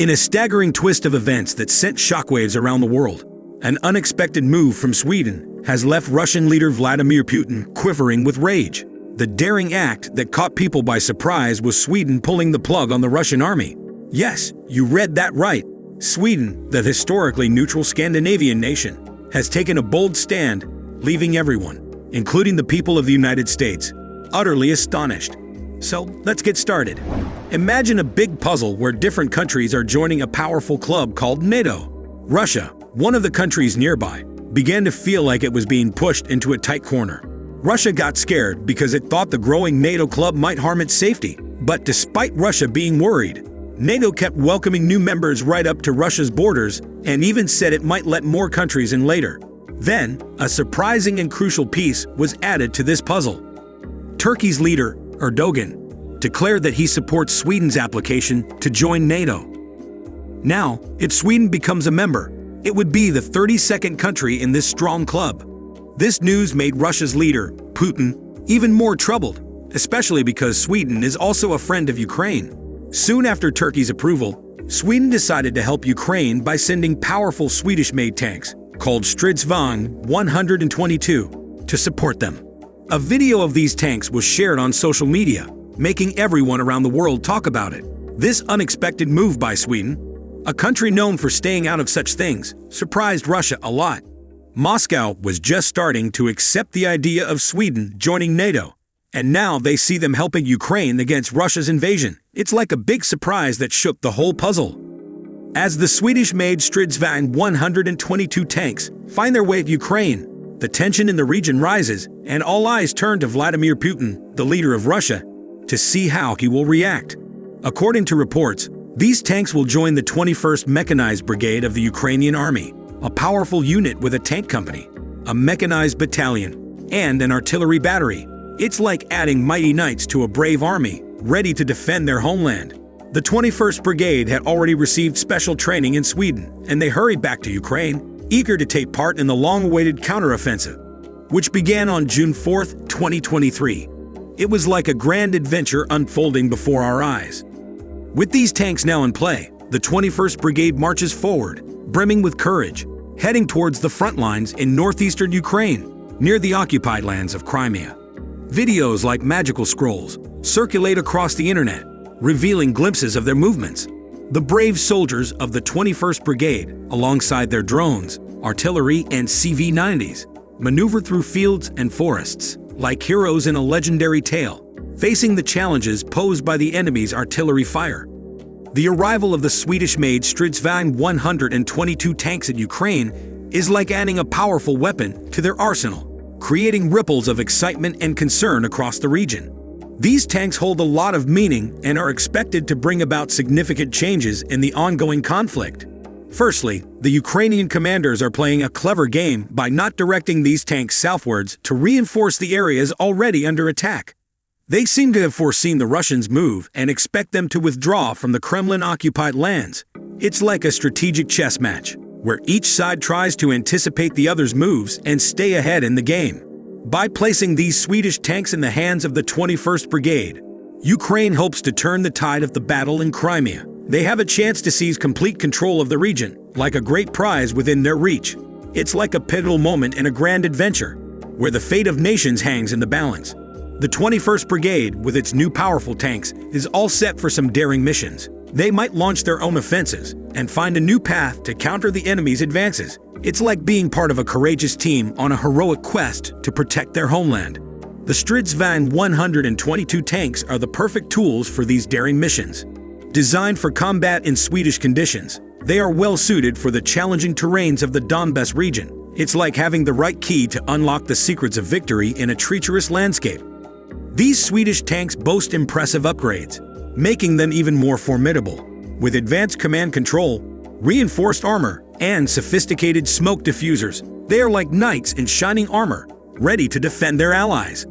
In a staggering twist of events that sent shockwaves around the world, an unexpected move from Sweden has left Russian leader Vladimir Putin quivering with rage. The daring act that caught people by surprise was Sweden pulling the plug on the Russian army. Yes, you read that right. Sweden, the historically neutral Scandinavian nation, has taken a bold stand, leaving everyone, including the people of the United States, utterly astonished. So, let's get started. Imagine a big puzzle where different countries are joining a powerful club called NATO. Russia, one of the countries nearby, began to feel like it was being pushed into a tight corner. Russia got scared because it thought the growing NATO club might harm its safety. But despite Russia being worried, NATO kept welcoming new members right up to Russia's borders and even said it might let more countries in later. Then, a surprising and crucial piece was added to this puzzle. Turkey's leader, Erdogan, declared that he supports Sweden's application to join NATO. Now, if Sweden becomes a member, it would be the 32nd country in this strong club. This news made Russia's leader, Putin, even more troubled, especially because Sweden is also a friend of Ukraine. Soon after Turkey's approval, Sweden decided to help Ukraine by sending powerful Swedish-made tanks, called Stridsvagn 122, to support them. A video of these tanks was shared on social media, making everyone around the world talk about it. This unexpected move by Sweden, a country known for staying out of such things, surprised Russia a lot. Moscow was just starting to accept the idea of Sweden joining NATO, and now they see them helping Ukraine against Russia's invasion. It's like a big surprise that shook the whole puzzle. As the Swedish-made Stridsvagn 122 tanks find their way to Ukraine, the tension in the region rises, and all eyes turn to Vladimir Putin, the leader of Russia, to see how he will react. According to reports, these tanks will join the 21st Mechanized Brigade of the Ukrainian Army, a powerful unit with a tank company, a mechanized battalion, and an artillery battery. It's like adding mighty knights to a brave army, ready to defend their homeland. The 21st Brigade had already received special training in Sweden, and they hurried back to Ukraine, eager to take part in the long-awaited counteroffensive, which began on June 4, 2023. It was like a grand adventure unfolding before our eyes. With these tanks now in play, the 21st Brigade marches forward, brimming with courage, heading towards the front lines in northeastern Ukraine, near the occupied lands of Crimea. Videos like magical scrolls circulate across the internet, revealing glimpses of their movements. The brave soldiers of the 21st Brigade, alongside their drones, artillery, and CV-90s, maneuver through fields and forests, like heroes in a legendary tale, facing the challenges posed by the enemy's artillery fire. The arrival of the Swedish-made Stridsvagn 122 tanks in Ukraine is like adding a powerful weapon to their arsenal, creating ripples of excitement and concern across the region. These tanks hold a lot of meaning and are expected to bring about significant changes in the ongoing conflict. Firstly, the Ukrainian commanders are playing a clever game by not directing these tanks southwards to reinforce the areas already under attack. They seem to have foreseen the Russians' move and expect them to withdraw from the Kremlin-occupied lands. It's like a strategic chess match, where each side tries to anticipate the other's moves and stay ahead in the game. By placing these Swedish tanks in the hands of the 21st Brigade, Ukraine hopes to turn the tide of the battle in Crimea. They have a chance to seize complete control of the region, like a great prize within their reach. It's like a pivotal moment in a grand adventure, where the fate of nations hangs in the balance. The 21st Brigade, with its new powerful tanks, is all set for some daring missions. They might launch their own offensives and find a new path to counter the enemy's advances. It's like being part of a courageous team on a heroic quest to protect their homeland. The Stridsvagn 122 tanks are the perfect tools for these daring missions. Designed for combat in Swedish conditions, they are well suited for the challenging terrains of the Donbas region. It's like having the right key to unlock the secrets of victory in a treacherous landscape. These Swedish tanks boast impressive upgrades, making them even more formidable. With advanced command control, reinforced armor, and sophisticated smoke diffusers, they are like knights in shining armor, ready to defend their allies.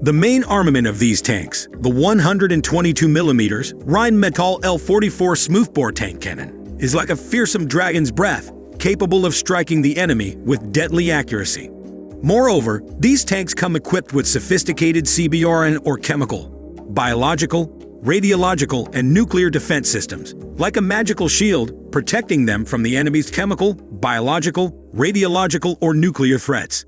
The main armament of these tanks, the 122mm Rheinmetall L44 smoothbore tank cannon, is like a fearsome dragon's breath, capable of striking the enemy with deadly accuracy. Moreover, these tanks come equipped with sophisticated CBRN or chemical, biological, radiological, and nuclear defense systems, like a magical shield protecting them from the enemy's chemical, biological, radiological, or nuclear threats.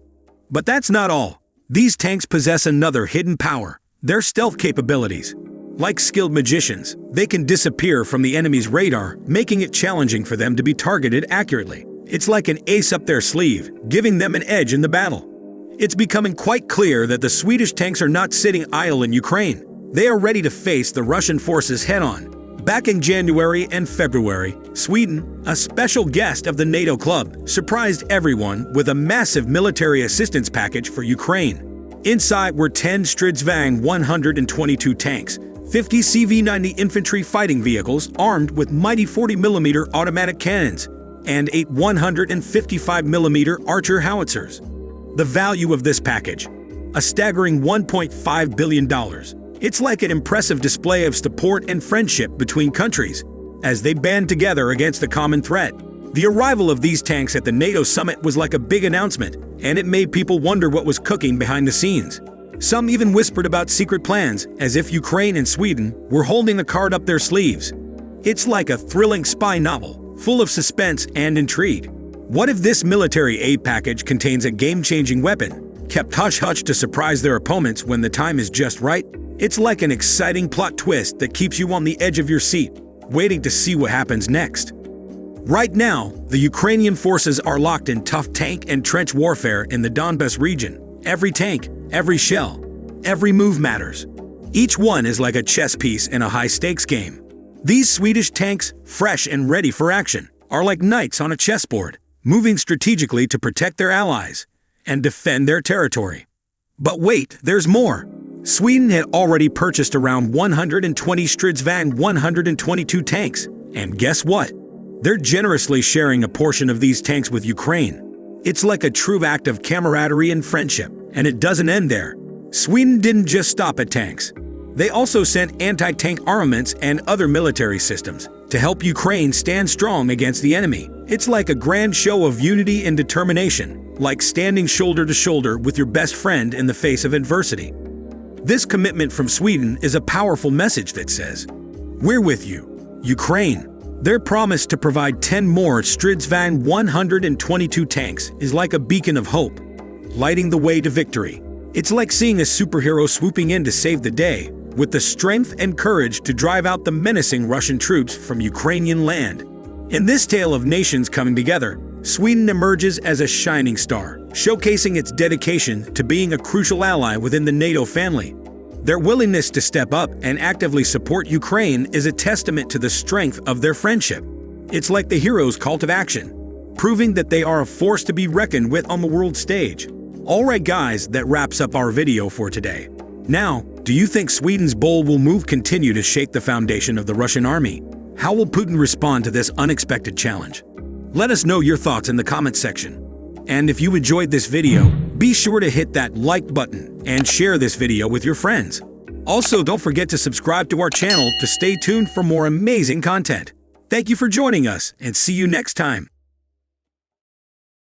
But that's not all. These tanks possess another hidden power: their stealth capabilities. Like skilled magicians, they can disappear from the enemy's radar, making it challenging for them to be targeted accurately. It's like an ace up their sleeve, giving them an edge in the battle. It's becoming quite clear that the Swedish tanks are not sitting idle in Ukraine. They are ready to face the Russian forces head-on. Back in January and February, Sweden, a special guest of the NATO club, surprised everyone with a massive military assistance package for Ukraine. Inside were 10 Stridsvagn 122 tanks, 50 CV-90 infantry fighting vehicles armed with mighty 40mm automatic cannons, and 8 155mm Archer howitzers. The value of this package: a staggering $1.5 billion. It's like an impressive display of support and friendship between countries as they band together against a common threat. The arrival of these tanks at the NATO summit was like a big announcement, and it made people wonder what was cooking behind the scenes. Some even whispered about secret plans, as if Ukraine and Sweden were holding a card up their sleeves. It's like a thrilling spy novel, full of suspense and intrigue. What if this military aid package contains a game-changing weapon, kept hush-hush to surprise their opponents when the time is just right? It's like an exciting plot twist that keeps you on the edge of your seat, waiting to see what happens next. Right now, the Ukrainian forces are locked in tough tank and trench warfare in the Donbas region. Every tank, every shell, every move matters. Each one is like a chess piece in a high-stakes game. These Swedish tanks, fresh and ready for action, are like knights on a chessboard, moving strategically to protect their allies and defend their territory. But wait, there's more. Sweden had already purchased around 120 Stridsvagn 122 tanks, and guess what? They're generously sharing a portion of these tanks with Ukraine. It's like a true act of camaraderie and friendship, and it doesn't end there. Sweden didn't just stop at tanks. They also sent anti-tank armaments and other military systems to help Ukraine stand strong against the enemy. It's like a grand show of unity and determination, like standing shoulder to shoulder with your best friend in the face of adversity. This commitment from Sweden is a powerful message that says, "We're with you, Ukraine." Their promise to provide 10 more Stridsvagn 122 tanks is like a beacon of hope, lighting the way to victory. It's like seeing a superhero swooping in to save the day, with the strength and courage to drive out the menacing Russian troops from Ukrainian land. In this tale of nations coming together, Sweden emerges as a shining star, showcasing its dedication to being a crucial ally within the NATO family. Their willingness to step up and actively support Ukraine is a testament to the strength of their friendship. It's like the hero's call to action, proving that they are a force to be reckoned with on the world stage. Alright guys, that wraps up our video for today. Now, do you think Sweden's bold move continue to shake the foundation of the Russian army? How will Putin respond to this unexpected challenge? Let us know your thoughts in the comments section. And if you enjoyed this video, be sure to hit that like button and share this video with your friends. Also, don't forget to subscribe to our channel to stay tuned for more amazing content. Thank you for joining us, and see you next time.